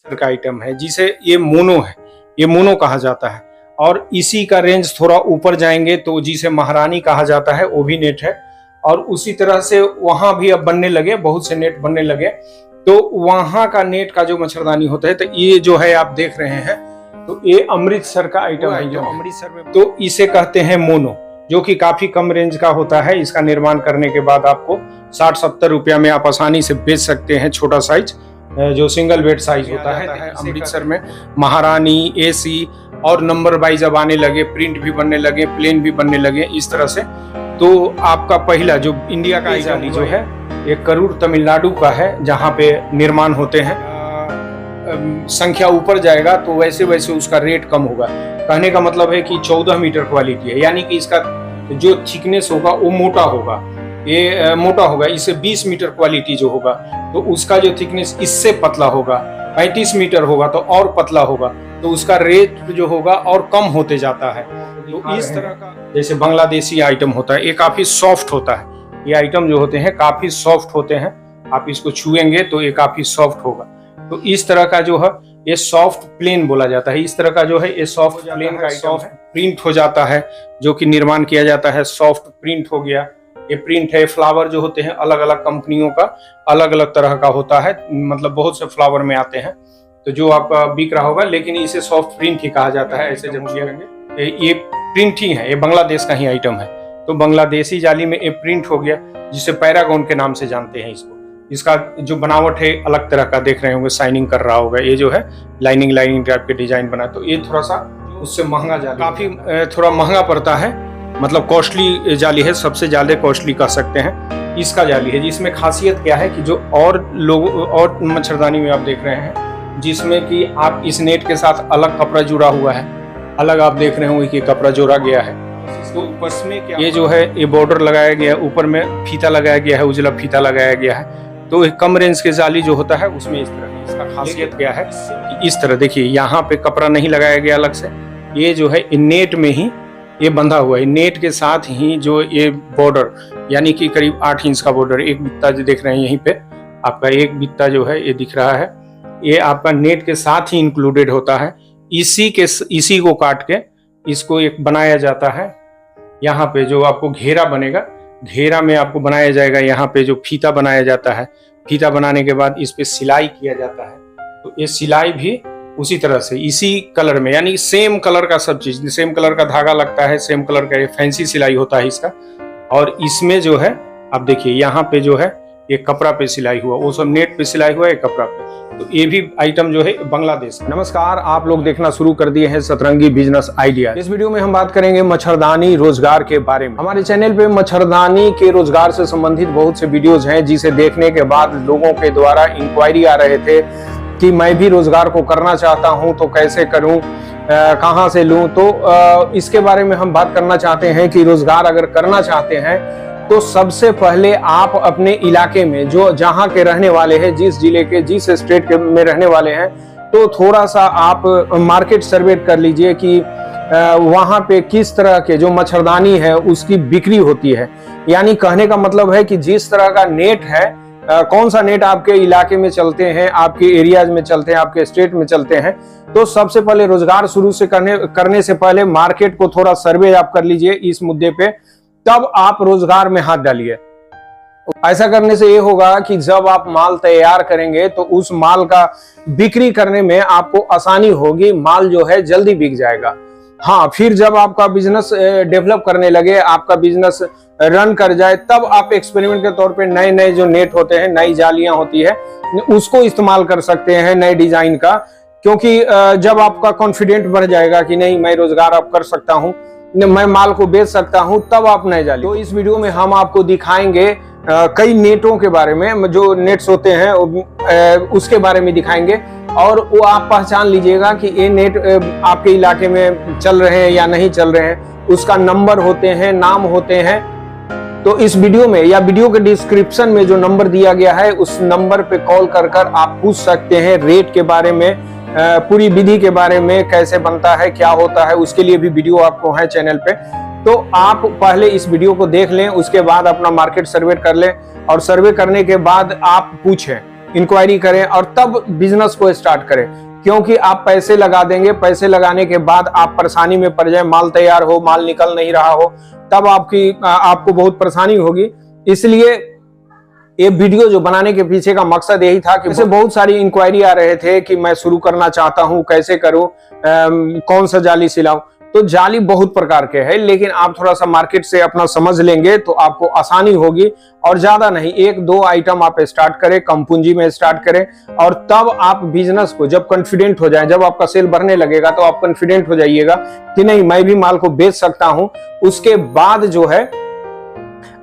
का आइटम है जिसे ये मोनो है, ये मोनो कहा जाता है। और इसी का रेंज थोड़ा ऊपर जाएंगे तो जिसे महारानी कहा जाता है वो भी नेट है। और उसी तरह से वहां भी अब बनने लगे, बहुत से नेट बनने लगे। तो वहां का नेट का जो मच्छरदानी होता है, तो ये जो है आप देख रहे हैं, तो ये अमृतसर का आइटम है जो अमृतसर में, तो इसे कहते हैं मोनो, जो कि काफी कम रेंज का होता है। इसका निर्माण करने के बाद आपको 60-70 रुपया में आप आसानी से बेच सकते हैं। छोटा साइज जो सिंगल बेड साइज होता है। अमृतसर में महारानी, एसी और नंबर वाइज अब आने लगे, प्रिंट भी बनने लगे, प्लेन भी बनने लगे इस तरह से। तो आपका पहला जो इंडिया का आइटम जो है ये करूर तमिलनाडु का है, जहाँ पे निर्माण होते हैं। संख्या ऊपर जाएगा तो वैसे वैसे उसका रेट कम होगा। कहने का मतलब है कि 14 मीटर क्वालिटी है, यानी कि इसका जो थिकनेस होगा वो मोटा होगा, ये मोटा होगा। इससे 20 मीटर क्वालिटी जो होगा तो उसका जो थिकनेस इससे पतला होगा। 35 मीटर होगा तो और पतला होगा, तो उसका रेट जो होगा और कम होते जाता है। तो इस तरह का जैसे बांग्लादेशी आइटम होता है, ये काफी सॉफ्ट होता है। ये आइटम जो होते हैं काफी सॉफ्ट होते हैं, आप इसको छुएंगे तो ये काफी सॉफ्ट होगा। तो इस तरह का जो है ये सॉफ्ट प्लेन बोला जाता है। इस तरह का जो है ये सॉफ्ट प्लेन का सॉफ्ट प्रिंट हो जाता है, जो कि निर्माण किया जाता है। सॉफ्ट प्रिंट हो गया, ये प्रिंट है। फ्लावर जो होते हैं अलग अलग कंपनियों का अलग अलग तरह का होता है, मतलब बहुत से फ्लावर में आते हैं, तो जो आपका बिक रहा होगा, लेकिन इसे सॉफ्ट प्रिंट ही कहा जाता है। ऐसे जब ये प्रिंट ही है, ये बांग्लादेश का ही आइटम है। तो बांग्लादेशी जाली में ये प्रिंट हो गया, जिसे पैरागॉन के नाम से जानते हैं इसको। इसका जो बनावट है अलग तरह का, देख रहे होंगे, शाइनिंग कर रहा होगा। ये जो है लाइनिंग टाइप के डिजाइन बना, तो ये थोड़ा सा उससे महंगा जाली, काफी थोड़ा महंगा पड़ता है, मतलब कॉस्टली जाली है, सबसे ज्यादा कॉस्टली कह सकते हैं इसका जाली है। जिसमें खासियत क्या है कि जो और लोग और मच्छरदानी में आप देख रहे हैं, जिसमें कि आप इस नेट के साथ अलग कपड़ा जुड़ा हुआ है, अलग आप देख रहे होंगे कि कपड़ा जोड़ा गया है। तो उसमें क्या, ये जो है ये बॉर्डर लगाया गया है, ऊपर में फीता लगाया गया है, उजला फीता लगाया गया है। तो कम रेंज के जाली जो होता है उसमें इस तरह, इसका खासियत क्या है कि इस तरह देखिए, यहाँ पे कपड़ा नहीं लगाया गया अलग से, ये जो है नेट में ही ये बंधा हुआ है। नेट के साथ ही जो ये बॉर्डर, यानी कि करीब 8 इंच का बॉर्डर, एक बित्ता जो देख रहे हैं यहीं पे आपका एक बित्ता जो है ये दिख रहा है, ये आपका नेट के साथ ही इंक्लूडेड होता है। इसी को काट के इसको एक बनाया जाता है। यहाँ पे जो आपको घेरा बनेगा, घेरा में आपको बनाया जाएगा, यहाँ पे जो फीता बनाया जाता है, फीता बनाने के बाद इस पे सिलाई किया जाता है। तो ये सिलाई भी उसी तरह से इसी कलर में, यानी सेम कलर का सब चीज, सेम कलर का धागा लगता है, सेम कलर का, ये फैंसी सिलाई होता है इसका। और इसमें जो है आप देखिए, यहाँ पे जो है ये कपड़ा पे सिलाई हुआ, वो सब नेट पे सिलाई हुआ है कपड़ा पे। तो ये भी आइटम जो है बांग्लादेश। नमस्कार, आप लोग देखना शुरू कर दिए हैं सतरंगी बिजनेस आइडिया। इस वीडियो में हम बात करेंगे मच्छरदानी रोजगार के बारे में। हमारे चैनल पे मच्छरदानी के रोजगार से संबंधित बहुत से वीडियोज हैं, जिसे देखने के बाद लोगों के द्वारा इंक्वायरी आ रहे थे कि मैं भी रोजगार को करना चाहता हूं, तो कैसे करूं, कहां से लूं। तो इसके बारे में हम बात करना चाहते हैं कि रोजगार अगर करना चाहते हैं तो सबसे पहले आप अपने इलाके में, जो जहां के रहने वाले हैं, जिस जिले के, जिस स्टेट के में रहने वाले हैं, तो थोड़ा सा आप मार्केट सर्वे कर लीजिए कि वहां पे किस तरह के जो मच्छरदानी है उसकी बिक्री होती है। यानी कहने का मतलब है कि जिस तरह का नेट है, कौन सा नेट आपके इलाके में चलते हैं, आपके एरियाज में चलते हैं, आपके स्टेट में चलते हैं। तो सबसे पहले रोजगार शुरू से करने से पहले मार्केट को थोड़ा सर्वे आप कर लीजिए इस मुद्दे पे, तब आप रोजगार में हाथ डालिए। ऐसा करने से ये होगा कि जब आप माल तैयार करेंगे तो उस माल का बिक्री करने में आपको आसानी होगी, माल जो है जल्दी बिक जाएगा। हाँ, फिर जब आपका बिजनेस डेवलप करने लगे, आपका बिजनेस रन कर जाए, तब आप एक्सपेरिमेंट के तौर पे नए नए जो नेट होते हैं, नई जालियां होती है, उसको इस्तेमाल कर सकते हैं नए डिजाइन का। क्योंकि जब आपका कॉन्फिडेंट बढ़ जाएगा कि नहीं, मैं रोजगार अब कर सकता हूं, मैं माल को बेच सकता हूं, तब आप नए जाली। तो इस वीडियो में हम आपको दिखाएंगे कई नेटों के बारे में, जो नेट्स होते हैं उसके बारे में दिखाएंगे, और वो आप पहचान लीजिएगा कि ये नेट आपके इलाके में चल रहे हैं या नहीं चल रहे हैं। उसका नंबर होते हैं, नाम होते हैं। तो इस वीडियो में या वीडियो के डिस्क्रिप्शन में जो नंबर दिया गया है, उस नंबर पे कॉल कर आप पूछ सकते हैं रेट के बारे में, पूरी विधि के बारे में, कैसे बनता है, क्या होता है, उसके लिए भी वीडियो आपको है चैनल पे। तो आप पहले इस वीडियो को देख लें, उसके बाद अपना मार्केट सर्वे कर लें, और सर्वे करने के बाद आप पूछें इंक्वायरी करें और तब बिजनेस को स्टार्ट करें। क्योंकि आप पैसे लगा देंगे, पैसे लगाने के बाद आप परेशानी में पड़ जाए, माल तैयार हो, माल निकल नहीं रहा हो, तब आपको बहुत परेशानी होगी। इसलिए ये वीडियो जो बनाने के पीछे का मकसद यही था कि बहुत सारी इंक्वायरी आ रहे थे कि मैं शुरू करना चाहता हूं, कैसे करूं, कौन सा जाली सिलाऊं। तो जाली बहुत प्रकार के हैं, लेकिन आप थोड़ा सा मार्केट से अपना समझ लेंगे तो आपको आसानी होगी। और ज्यादा नहीं, 1-2 आइटम आप स्टार्ट करें, कम पूंजी में स्टार्ट करें, और तब आप बिजनेस को जब कॉन्फिडेंट हो जाए, जब आपका सेल बढ़ने लगेगा तो आप कॉन्फिडेंट हो जाइएगा कि नहीं मैं भी माल को बेच सकता हूं। उसके बाद जो है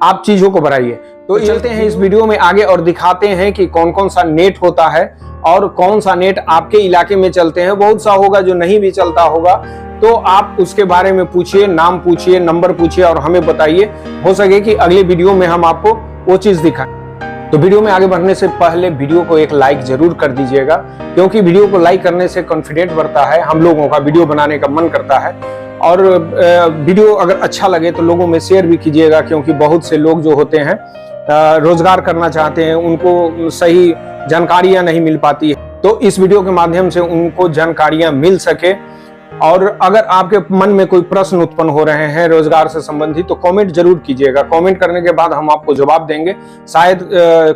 आप चीजों को बढ़ाइए। तो चलते हैं इस वीडियो में आगे और दिखाते हैं कि कौन कौन सा नेट होता है और कौन सा नेट आपके इलाके में चलते हैं। बहुत सा होगा जो नहीं भी चलता होगा, तो आप उसके बारे में पूछिए, नाम पूछिए, नंबर पूछिए और हमें बताइए। हो सके कि अगले वीडियो में हम आपको वो चीज दिखाएं। तो वीडियो में आगे बढ़ने से पहले वीडियो को एक लाइक जरूर कर दीजिएगा, क्योंकि वीडियो को लाइक करने से कॉन्फिडेंट बढ़ता है, हम लोगों का वीडियो बनाने का मन करता है। और वीडियो अगर अच्छा लगे तो लोगों में शेयर भी कीजिएगा, क्योंकि बहुत से लोग जो होते हैं रोजगार करना चाहते हैं, उनको सही जानकारियां नहीं मिल पाती है। तो इस वीडियो के माध्यम से उनको जानकारियां मिल सके। और अगर आपके मन में कोई प्रश्न उत्पन्न हो रहे हैं रोजगार से संबंधित, तो कमेंट जरूर कीजिएगा। कमेंट करने के बाद हम आपको जवाब देंगे। शायद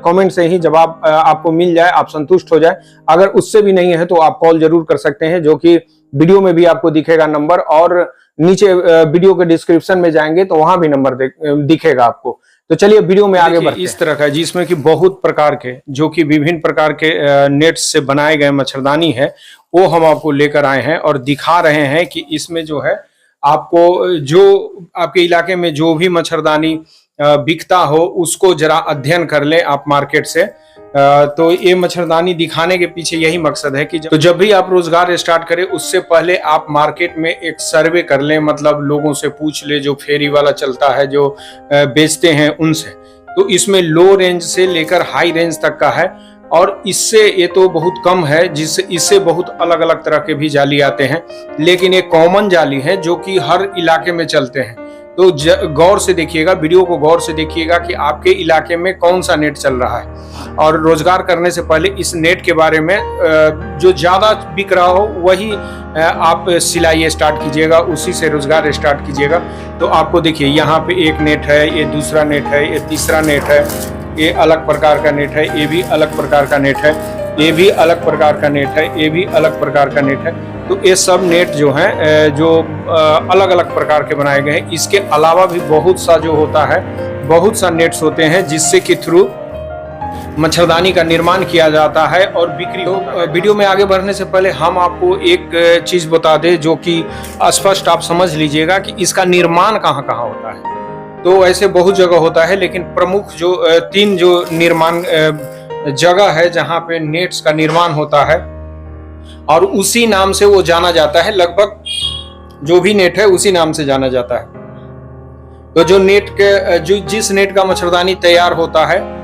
कमेंट से ही जवाब आपको मिल जाए, आप संतुष्ट हो जाए। अगर उससे भी नहीं है तो आप कॉल जरूर कर सकते हैं, जो कि वीडियो में भी आपको दिखेगा नंबर, और नीचे वीडियो के डिस्क्रिप्शन में जाएंगे तो वहां भी नंबर दिखेगा आपको। तो चलिए वीडियो में आगे बढ़ते हैं। इस तरह का, जिसमें कि बहुत प्रकार के, जो कि विभिन्न प्रकार के नेट से बनाए गए मच्छरदानी है, वो हम आपको लेकर आए हैं और दिखा रहे हैं कि इसमें जो है आपको, जो आपके इलाके में जो भी मच्छरदानी बिकता हो उसको जरा अध्ययन कर ले आप मार्केट से। तो ये मच्छरदानी दिखाने के पीछे यही मकसद है कि जब भी आप रोजगार स्टार्ट करें उससे पहले आप मार्केट में एक सर्वे कर लें, मतलब लोगों से पूछ ले, जो फेरी वाला चलता है, जो बेचते हैं उनसे। तो इसमें लो रेंज से लेकर हाई रेंज तक का है, और इससे ये तो बहुत कम है, जिससे इससे बहुत अलग अलग तरह के भी जाली आते हैं, लेकिन ये कॉमन जाली है जो कि हर इलाके में चलते हैं। तो गौर से देखिएगा, वीडियो को गौर से देखिएगा कि आपके इलाके में कौन सा नेट चल रहा है। और रोजगार करने से पहले इस नेट के बारे में जो ज्यादा बिक रहा हो वही आप सिलाई स्टार्ट कीजिएगा, उसी से रोजगार स्टार्ट कीजिएगा। तो आपको देखिए यहाँ पे एक नेट है, ये दूसरा नेट है, ये तीसरा नेट है, ये अलग प्रकार का नेट है, ये भी अलग प्रकार का नेट है, ये भी अलग प्रकार का नेट है, ये भी अलग प्रकार का नेट है। तो ये सब नेट जो है जो अलग अलग प्रकार के बनाए गए हैं। इसके अलावा भी बहुत सा जो होता है, बहुत सा नेट्स होते हैं जिससे कि थ्रू मच्छरदानी का निर्माण किया जाता है और बिक्री होता है। वीडियो में आगे बढ़ने से पहले हम आपको एक चीज बता दें, जो कि स्पष्ट आप समझ लीजिएगा कि इसका निर्माण कहाँ कहाँ होता है। तो ऐसे बहुत जगह होता है, लेकिन प्रमुख जो 3 जो निर्माण जगह है जहाँ पे नेट्स का निर्माण होता है, और उसी नाम से वो जाना जाता है। लगभग जो भी नेट है उसी नाम से जाना जाता है। तो जो नेट के जिस नेट का मच्छरदानी तैयार होता है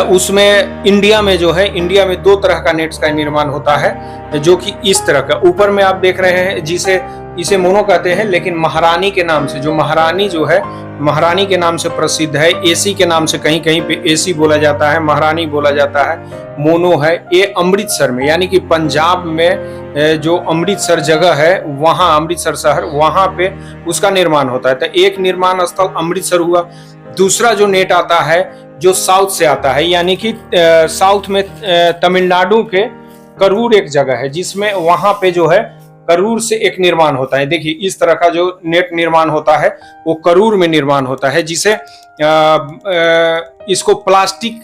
उसमें इंडिया में जो है, इंडिया में 2 तरह का नेट्स का निर्माण होता है, जो कि इस तरह का ऊपर में आप देख रहे हैं, इसे मोनो कहते हैं, लेकिन महारानी के नाम से, जो महारानी जो है, महारानी के नाम से प्रसिद्ध है। एसी के नाम से कहीं कहीं पे एसी बोला जाता है, महारानी बोला जाता है, मोनो है। ये अमृतसर में, यानी कि पंजाब में जो अमृतसर जगह है, वहां अमृतसर शहर, वहां पे उसका निर्माण होता है। तो एक निर्माण स्थल अमृतसर हुआ। दूसरा जो नेट आता है जो साउथ से आता है, यानी कि साउथ में तमिलनाडु के करूर एक जगह है, जिसमें वहां पे जो है करूर से एक निर्माण होता है। देखिए इस तरह का जो नेट निर्माण होता है वो करूर में निर्माण होता है, जिसे इसको प्लास्टिक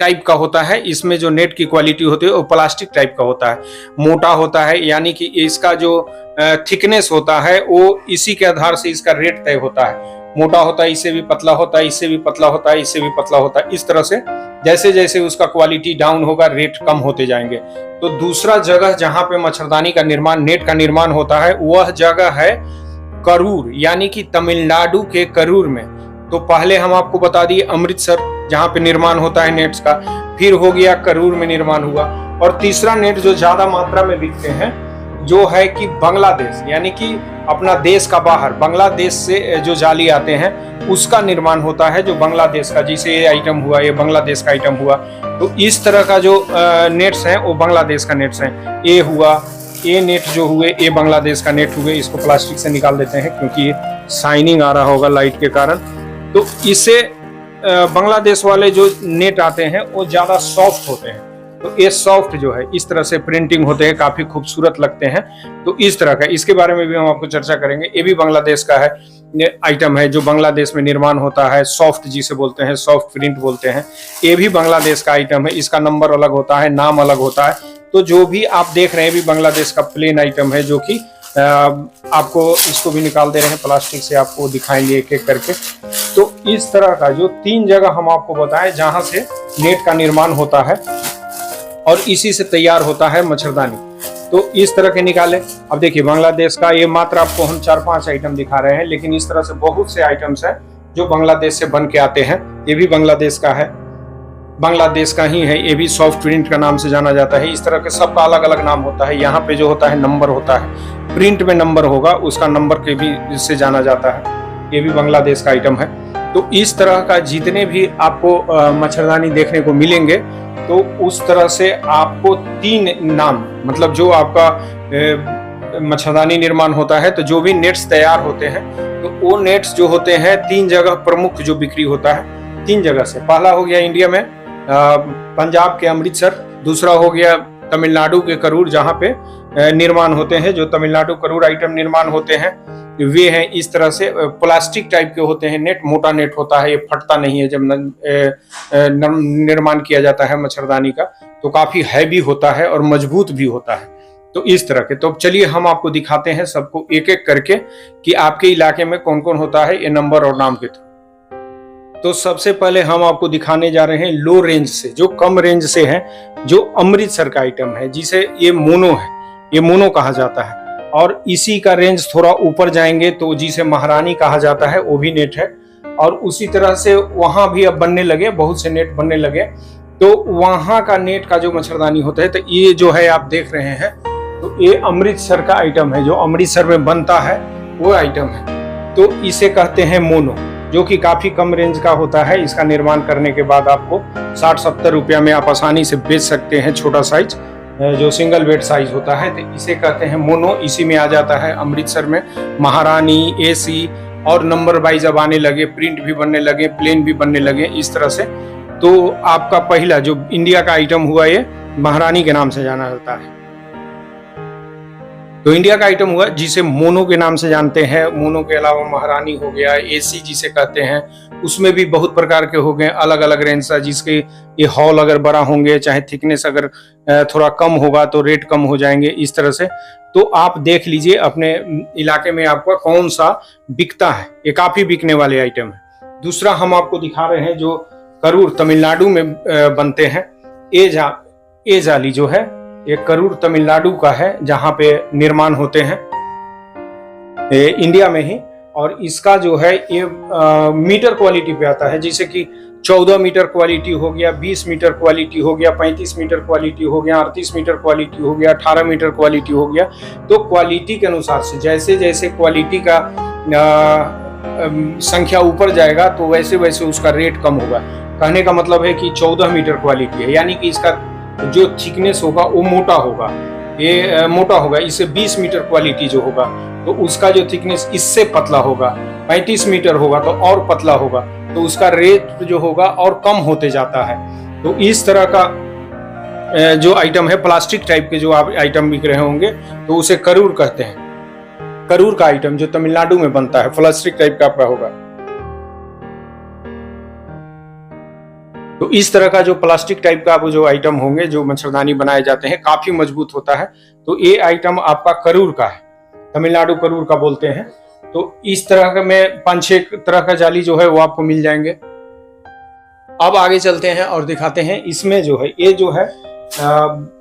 टाइप का होता है। इसमें जो नेट की क्वालिटी होती है वो प्लास्टिक टाइप का होता है, मोटा होता है, यानी कि इसका जो थिकनेस होता है वो इसी के आधार से इसका रेट तय होता है। मोटा होता है, इससे भी पतला होता है, इससे भी पतला होता है, इससे भी पतला होता है। इस तरह से जैसे जैसे उसका क्वालिटी डाउन होगा, रेट कम होते जाएंगे। तो दूसरा जगह जहां पे मच्छरदानी का निर्माण, नेट का निर्माण होता है, वह जगह है करूर, यानी कि तमिलनाडु के करूर में। तो पहले हम आपको बता दिए अमृतसर, जहां पे निर्माण होता है नेट्स का, फिर हो गया करूर में निर्माण हुआ, और तीसरा नेट जो ज्यादा मात्रा में बिकते हैं जो है कि बांग्लादेश, यानी कि अपना देश का बाहर बांग्लादेश से जो जाली आते हैं उसका निर्माण होता है, जो बांग्लादेश का, जैसे ये आइटम हुआ, ये बांग्लादेश का आइटम हुआ, तो इस तरह का जो नेट्स हैं वो बांग्लादेश का नेट्स हैं। ये हुआ, ये नेट जो हुए ये बांग्लादेश का नेट हुए। इसको प्लास्टिक से निकाल देते हैं क्योंकि ये शाइनिंग आ रहा होगा लाइट के कारण। तो इससे बांग्लादेश वाले जो नेट आते हैं वो ज्यादा सॉफ्ट होते हैं। तो ये सॉफ्ट जो है इस तरह से प्रिंटिंग होते हैं, काफी खूबसूरत लगते हैं। तो इस तरह का, इसके बारे में भी हम आपको चर्चा करेंगे। ये भी बांग्लादेश का है, ये आइटम है जो बांग्लादेश में निर्माण होता है। सॉफ्ट जिसे बोलते हैं, सॉफ्ट प्रिंट बोलते हैं, ये भी बांग्लादेश का आइटम है। इसका नंबर अलग होता है, नाम अलग होता है। तो जो भी आप देख रहे हैं भी बांग्लादेश का प्लेन आइटम है, जो कि आपको इसको भी निकाल दे रहे हैं प्लास्टिक से, आपको दिखाएंगे एक एक करके। तो इस तरह का जो 3 जगह हम आपको बताएं जहां से नेट का निर्माण होता है और इसी से तैयार होता है मच्छरदानी। तो इस तरह के निकाले। अब देखिए बांग्लादेश का ये मात्र आपको हम 4-5 आइटम दिखा रहे हैं, लेकिन इस तरह से बहुत से आइटम्स हैं जो बांग्लादेश से बन के आते हैं। ये भी बांग्लादेश का है, बांग्लादेश का ही है। ये भी सॉफ्ट प्रिंट का नाम से जाना जाता है। इस तरह के सबका अलग अलग नाम होता है। यहाँ पे जो होता है नंबर होता है, प्रिंट में नंबर होगा, उसका नंबर के भी से जाना जाता है। ये भी बांग्लादेश का आइटम है। तो इस तरह का जितने भी आपको मच्छरदानी देखने को मिलेंगे, तो उस तरह से आपको 3 नाम, मतलब जो आपका मच्छरदानी निर्माण होता है, तो जो भी नेट्स तैयार होते हैं, तो वो नेट्स जो होते हैं 3 जगह प्रमुख जो बिक्री होता है 3 जगह से। पहला हो गया इंडिया में पंजाब के अमृतसर, दूसरा हो गया तमिलनाडु के करूर जहाँ पे निर्माण होते हैं, जो तमिलनाडु करूर आइटम निर्माण होते हैं वे हैं इस तरह से प्लास्टिक टाइप के होते हैं नेट, मोटा नेट होता है, ये फटता नहीं है। जब निर्माण किया जाता है मच्छरदानी का तो काफी हैवी होता है और मजबूत भी होता है। तो इस तरह के, तो चलिए हम आपको दिखाते हैं सबको एक एक करके कि आपके इलाके में कौन कौन होता है ये नंबर और नाम के थ्रू। तो सबसे पहले हम आपको दिखाने जा रहे हैं लो रेंज से, जो कम रेंज से है, जो अमृतसर का आइटम है, जिसे ये मोनो है, ये मोनो कहा जाता है। और इसी का रेंज थोड़ा ऊपर जाएंगे तो जिसे महारानी कहा जाता है वो भी नेट है। और उसी तरह से वहां भी अब बनने लगे, बहुत से नेट बनने लगे। तो वहां का नेट का जो मच्छरदानी होता है, तो ये जो है आप देख रहे हैं, तो ये अमृतसर का आइटम है, जो अमृतसर में बनता है वो आइटम है। तो इसे कहते हैं मोनो, जो कि काफी कम रेंज का होता है। इसका निर्माण करने के बाद आपको 60-70 रुपया में आप आसानी से बेच सकते हैं। छोटा साइज जो सिंगल बेड साइज होता है, तो इसे कहते हैं मोनो। इसी में आ जाता है अमृतसर में महारानी, एसी और नंबर वाइज अब आने लगे, प्रिंट भी बनने लगे, प्लेन भी बनने लगे इस तरह से। तो आपका पहला जो इंडिया का आइटम हुआ ये महारानी के नाम से जाना जाता है। तो इंडिया का आइटम हुआ जिसे मोनो के नाम से जानते हैं। मोनो के अलावा महारानी हो गया, एसी जिसे कहते हैं, उसमें भी बहुत प्रकार के हो गए, अलग अलग रेंज का, जिसके ये हॉल अगर बड़ा होंगे, चाहे थिकनेस अगर थोड़ा कम होगा तो रेट कम हो जाएंगे इस तरह से। तो आप देख लीजिए अपने इलाके में आपका कौन सा बिकता है, ये काफी बिकने वाले आइटम है। दूसरा हम आपको दिखा रहे हैं जो करूर तमिलनाडु में बनते हैं। ए जाली जो है ये करूर तमिलनाडु का है, जहां पे निर्माण होते हैं इंडिया में ही। और इसका जो है ये मीटर क्वालिटी पे आता है, जैसे कि 14 मीटर क्वालिटी हो गया, 20 मीटर क्वालिटी हो गया, 35 मीटर क्वालिटी हो गया, 38 मीटर क्वालिटी हो गया, 18 मीटर क्वालिटी हो गया। तो क्वालिटी के अनुसार से जैसे जैसे क्वालिटी का संख्या ऊपर जाएगा तो वैसे वैसे उसका रेट कम होगा। कहने का मतलब है कि 14 मीटर क्वालिटी है, यानी कि इसका जो थिकनेस होगा वो मोटा होगा, ये मोटा होगा। इससे 20 मीटर क्वालिटी जो होगा तो उसका जो थिकनेस इससे पतला होगा। 35 मीटर होगा तो और पतला होगा, तो उसका रेट जो होगा और कम होते जाता है। तो इस तरह का जो आइटम है, प्लास्टिक टाइप के जो आप आइटम बिक रहे होंगे, तो उसे करूर कहते हैं। करूर का आइटम जो तमिलनाडु में बनता है, प्लास्टिक टाइप का आपका होगा। तो इस तरह का जो प्लास्टिक टाइप का जो आइटम होंगे, जो मच्छरदानी बनाए जाते हैं, काफी मजबूत होता है। तो ये आइटम आपका करूर का है, तमिलनाडु करूर का बोलते हैं। तो इस तरह का में 5-6 तरह का जाली जो है वो आपको मिल जाएंगे। अब आगे चलते हैं और दिखाते हैं इसमें जो है, ये जो है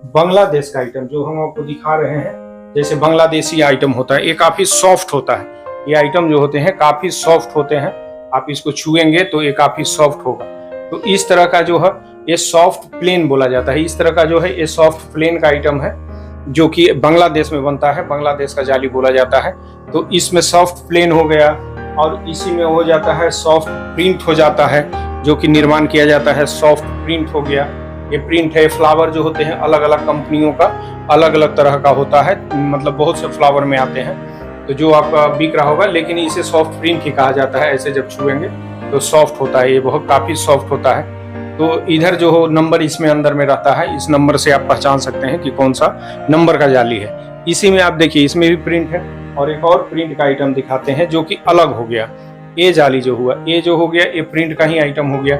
बांग्लादेश का आइटम जो हम आपको दिखा रहे हैं, जैसे बांग्लादेशी आइटम होता है, ये काफी सॉफ्ट होता है। ये आइटम जो होते हैं काफी सॉफ्ट होते हैं, आप इसको छुएंगे तो ये काफी सॉफ्ट होगा। तो इस तरह का जो है ये सॉफ्ट प्लेन बोला जाता है। इस तरह का जो है ये सॉफ्ट प्लेन का आइटम है। जो कि बांग्लादेश में बनता है, बांग्लादेश का जाली बोला जाता है। तो इसमें सॉफ्ट प्लेन हो गया और इसी में हो जाता है सॉफ्ट प्रिंट हो जाता है, जो कि निर्माण किया जाता है, सॉफ्ट प्रिंट हो गया। ये प्रिंट है, फ्लावर जो होते हैं अलग अलग कंपनियों का अलग अलग तरह का होता है, मतलब बहुत से फ्लावर में आते हैं, तो जो आपका बिक रहा होगा, लेकिन इसे सॉफ्ट प्रिंट ही कहा जाता है। ऐसे जब छुएंगे तो सॉफ्ट होता है, ये बहुत काफी सॉफ्ट होता है। तो इधर जो हो नंबर इसमें अंदर में रहता है, इस नंबर से आप पहचान सकते हैं कि कौन सा नंबर का जाली है। इसी में आप देखिए इसमें भी प्रिंट है और एक और प्रिंट का आइटम दिखाते हैं जो कि अलग हो गया। ये जाली जो हुआ, ये जो हो गया, ये प्रिंट का ही आइटम हो गया,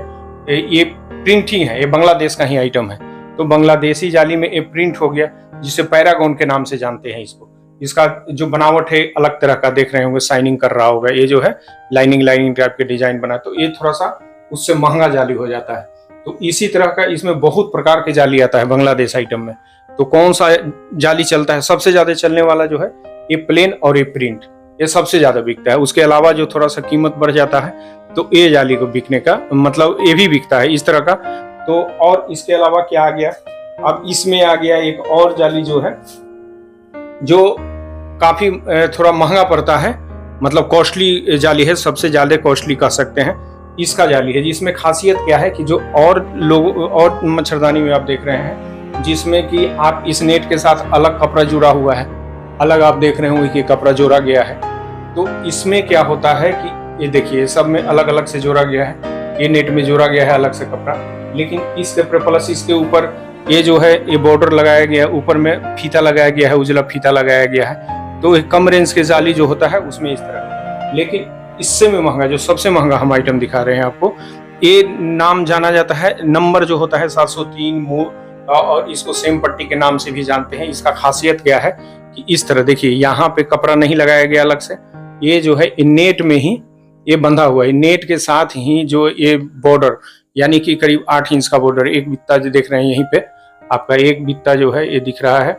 ये प्रिंट ही है, ये बांग्लादेश का ही आइटम है। तो बांग्लादेशी जाली में ये प्रिंट हो गया, जिसे पैरागॉन के नाम से जानते हैं इसको। इसका जो बनावट है अलग तरह का, देख रहे होंगे शाइनिंग कर रहा होगा, ये जो है लाइनिंग टाइप के डिजाइन बना, तो ये थोड़ा सा उससे महंगा जाली हो जाता है। तो इसी तरह का इसमें बहुत प्रकार के जाली आता है बांग्लादेश आइटम में। तो कौन सा जाली चलता है? सबसे ज्यादा चलने वाला जो है ये प्लेन और ये प्रिंट, ये सबसे ज्यादा बिकता है। उसके अलावा जो थोड़ा सा कीमत बढ़ जाता है तो ये जाली को बिकने का मतलब ये भी बिकता है इस तरह का। तो और इसके अलावा क्या आ गया, अब इसमें आ गया एक और जाली जो है, जो काफी थोड़ा महंगा पड़ता है, मतलब कॉस्टली जाली है, सबसे ज्यादा कॉस्टली कह सकते हैं इसका जाली है। जिसमें खासियत क्या है कि जो और लोग और मच्छरदानी में आप देख रहे हैं, जिसमें कि आप इस नेट के साथ अलग कपड़ा जुड़ा हुआ है, अलग आप देख रहे होंगे कि कपड़ा जोड़ा गया है। तो इसमें क्या होता है कि ये देखिए सब में अलग अलग से जोड़ा गया है, ये नेट में जोड़ा गया है अलग से कपड़ा, लेकिन इसके प्लस इसके ऊपर ये जो है ये बॉर्डर लगाया गया है, ऊपर में फीता लगाया गया है, उजला फीता लगाया गया है। तो कम रेंज के जाली जो होता है उसमें इस तरह, लेकिन इससे में महंगा, जो सबसे महंगा हम आइटम दिखा रहे हैं आपको, ये नाम जाना जाता है, नंबर जो होता है 703 और इसको सेम पट्टी के नाम से भी जानते हैं। इसका खासियत क्या है कि इस तरह देखिए यहाँ पे कपड़ा नहीं लगाया गया अलग से, ये जो है नेट में ही ये बंधा हुआ है, नेट के साथ ही जो ये बॉर्डर यानी कि करीब 8 इंच का बॉर्डर, एक बित्ता जो देख रहे हैं यहीं पे आपका एक बित्ता जो है ये दिख रहा है,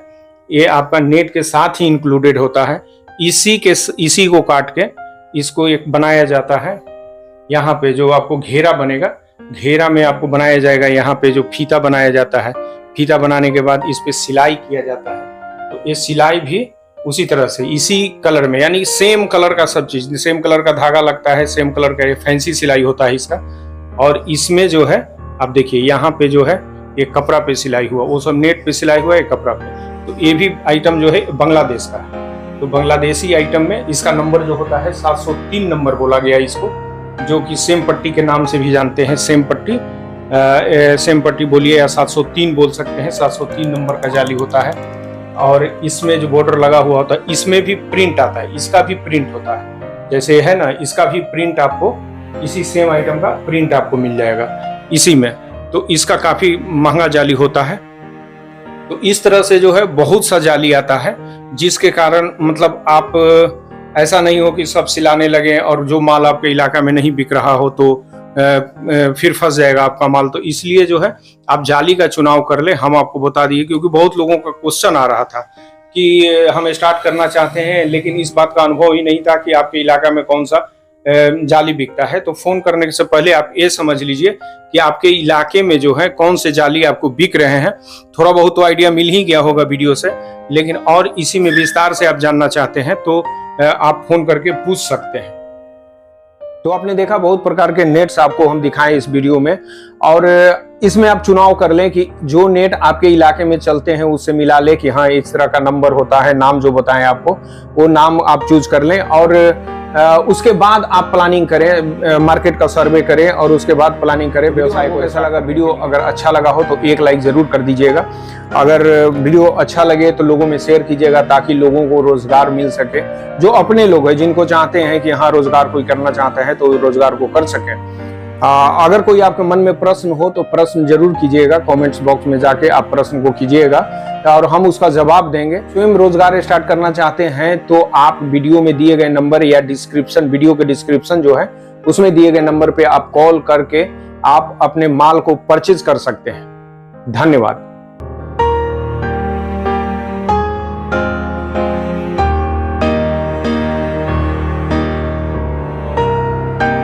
ये आपका नेट के साथ ही इंक्लूडेड होता है। इसी को काट के इसको एक बनाया जाता है, यहाँ पे जो आपको घेरा बनेगा, घेरा में आपको बनाया जाएगा, यहाँ पे जो फीता बनाया जाता है, फीता बनाने के बाद इस पे सिलाई किया जाता है। तो ये सिलाई भी उसी तरह से इसी कलर में, यानी सेम कलर का सब चीज, सेम कलर का धागा लगता है, सेम कलर का ये फैंसी सिलाई होता है इसका। और इसमें जो है आप देखिए यहाँ पे जो है ये कपड़ा पे सिलाई हुआ, वो सब नेट पे सिलाई हुआ है कपड़ा पे। तो ये भी आइटम जो है बांग्लादेश का है। तो बांग्लादेशी आइटम में इसका नंबर जो होता है 703 नंबर बोला गया इसको, जो कि सेम पट्टी के नाम से भी जानते हैं। सेम पट्टी बोलिए या 703 बोल सकते हैं, 703 नंबर का जाली होता है। और इसमें जो बॉर्डर लगा हुआ होता है इसमें भी प्रिंट आता है, इसका भी प्रिंट होता है, जैसे है ना, इसका भी प्रिंट आपको इसी सेम आइटम का प्रिंट आपको मिल जाएगा इसी में। तो इसका काफी महंगा जाली होता है। तो इस तरह से जो है बहुत सा जाली आता है, जिसके कारण मतलब आप ऐसा नहीं हो कि सब सिलाने लगे और जो माल आपके इलाका में नहीं बिक रहा हो तो फिर फंस जाएगा आपका माल। तो इसलिए जो है आप जाली का चुनाव कर ले, हम आपको बता दिए, क्योंकि बहुत लोगों का क्वेश्चन आ रहा था कि हम स्टार्ट करना चाहते हैं लेकिन इस बात का अनुभव ही नहीं था कि आपके इलाका में कौन सा जाली बिकता है। तो फोन करने से पहले आप ये समझ लीजिए कि आपके इलाके में जो है कौन से जाली आपको बिक रहे हैं। थोड़ा बहुत तो आइडिया मिल ही गया होगा वीडियो से, लेकिन और इसी में विस्तार से आप जानना चाहते हैं तो आप फोन करके पूछ सकते हैं। तो आपने देखा बहुत प्रकार के नेट्स आपको हम दिखाएं इस वीडियो में, और इसमें आप चुनाव कर लें कि जो नेट आपके इलाके में चलते हैं उससे मिला ले कि हाँ इस तरह का नंबर होता है, नाम जो बताएं आपको वो नाम आप चूज कर लें। और उसके बाद आप प्लानिंग करें, मार्केट का सर्वे करें और उसके बाद प्लानिंग करें व्यवसाय को। ऐसा लगा वीडियो अगर अच्छा लगा हो तो एक लाइक जरूर कर दीजिएगा। अगर वीडियो अच्छा लगे तो लोगों में शेयर कीजिएगा ताकि लोगों को रोजगार मिल सके, जो अपने लोग हैं जिनको चाहते हैं कि हाँ रोजगार कोई करना चाहता है तो रोजगार को कर सके। अगर कोई आपके मन में प्रश्न हो तो प्रश्न जरूर कीजिएगा, कमेंट्स बॉक्स में जाके आप प्रश्न को कीजिएगा और हम उसका जवाब देंगे। स्वयं रोजगार स्टार्ट करना चाहते हैं तो आप वीडियो में दिए गए नंबर या डिस्क्रिप्शन, वीडियो के डिस्क्रिप्शन जो है उसमें दिए गए नंबर पे आप कॉल करके आप अपने माल को परचेज कर सकते हैं। धन्यवाद।